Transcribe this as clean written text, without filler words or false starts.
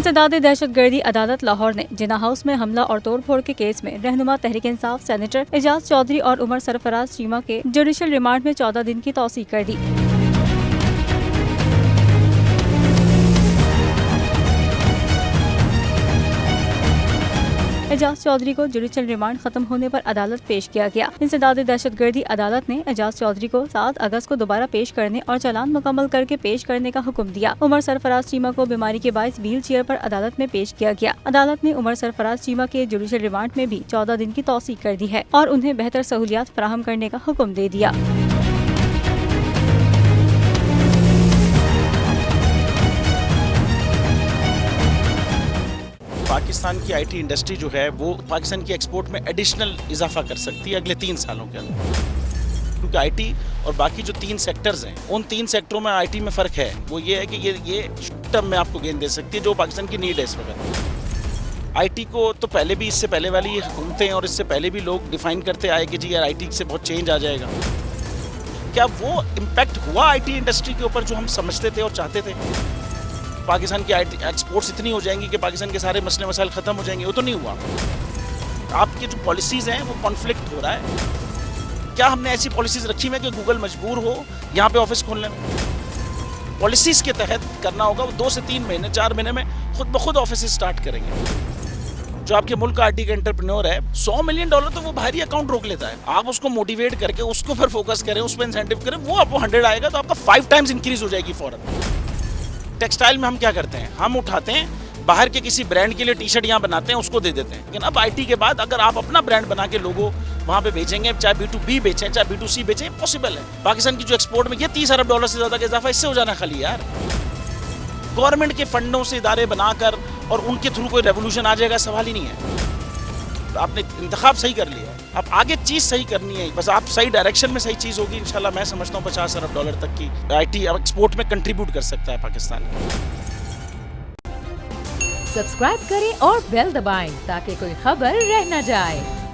इंसदाद दहशतगर्दी अदालत लाहौर ने जिन्ना हाउस में हमला और तोड़फोड़ के केस में रहनुमा तहरीक इंसाफ सेनेटर एजाज चौधरी और उमर सरफराज चीमा के जुडिशल रिमांड में 14 दिन की तौसीह कर दी। एजाज चौधरी को जुडिशल रिमांड खत्म होने पर अदालत पेश किया गया। इंसदाद दहशतगर्दी अदालत ने एजाज चौधरी को 7 अगस्त को दोबारा पेश करने और चालान मुकम्मल करके पेश करने का हुक्म दिया। उमर सरफराज चीमा को बीमारी के बायस व्हील चेयर पर अदालत में पेश किया गया। अदालत ने उमर सरफराज चीमा के जुडिशल रिमांड में भी 14 दिन की तौसीह कर दी है और उन्हें बेहतर सहूलियात फराहम करने का हुक्म दे दिया। पाकिस्तान की आईटी इंडस्ट्री जो है वो पाकिस्तान की एक्सपोर्ट में एडिशनल इजाफा कर सकती है अगले 3 सालों के अंदर, क्योंकि आईटी और बाकी जो 3 सेक्टर्स हैं उन 3 सेक्टरों में आईटी में फ़र्क है। वो ये है कि ये टर्म में आपको गेन दे सकती है जो पाकिस्तान की नीड है इस वक्त। आईटी को तो पहले भी, इससे पहले वाली हुकूमतें और इससे पहले भी लोग डिफाइन करते आए कि जी यार आईटी से बहुत चेंज आ जाएगा। क्या वो इम्पैक्ट हुआ आईटी इंडस्ट्री के ऊपर जो हम समझते थे और चाहते थे? पाकिस्तान की आईटी एक्सपोर्ट्स इतनी हो जाएंगी कि पाकिस्तान के सारे मसले मसाइल ख़त्म हो जाएंगे, वो तो नहीं हुआ। आपकी जो पॉलिसीज़ हैं वो कॉन्फ्लिक्ट हो रहा है। क्या हमने ऐसी पॉलिसीज़ रखी हुई है कि गूगल मजबूर हो यहाँ पे ऑफिस खोलने में? पॉलिसीज़ के तहत करना होगा। वो 2 से 3 महीने 4 महीने में खुद ब खुद ऑफिस स्टार्ट करेंगे। जो आपके मुल्क का आईटी का एंटरप्रेन्योर है, $100 मिलियन तो वो बाहरी अकाउंट रोक लेता है। आप उसको मोटिवेट करके उसको फिर फोकस करें, उस पर इंसेंटिव करें, वो आपको 100 आएगा तो आपका 5 टाइम्स इंक्रीज हो जाएगी फौरन। टेक्सटाइल में हम क्या करते हैं, हम उठाते हैं बाहर के किसी ब्रांड के लिए टी शर्ट यहाँ बनाते हैं, उसको दे देते हैं। लेकिन अब आईटी के बाद अगर आप अपना ब्रांड बना के लोगो वहाँ पे बेचेंगे, चाहे B2B बेचें चाहे B2C बेचें, पॉसिबल है। पाकिस्तान की जो एक्सपोर्ट में ये $30 अरब से ज़्यादा का इजाफा इससे हो जाना खाली यार। गवर्नमेंट के फंडों से इदारे बनाकर और उनके थ्रू कोई रेवोल्यूशन आ जाएगा, सवाल ही नहीं है। तो आपने इंतखाब सही कर लिया, अब आगे चीज़ सही करनी है, बस आप सही डायरेक्शन में सही चीज़ होगी इंशाल्लाह। मैं समझता हूँ $50 अरब तक की आईटी एक्सपोर्ट में कंट्रीब्यूट कर सकता है पाकिस्तान। सब्सक्राइब करें और बेल दबाएं ताकि कोई खबर रह न जाए।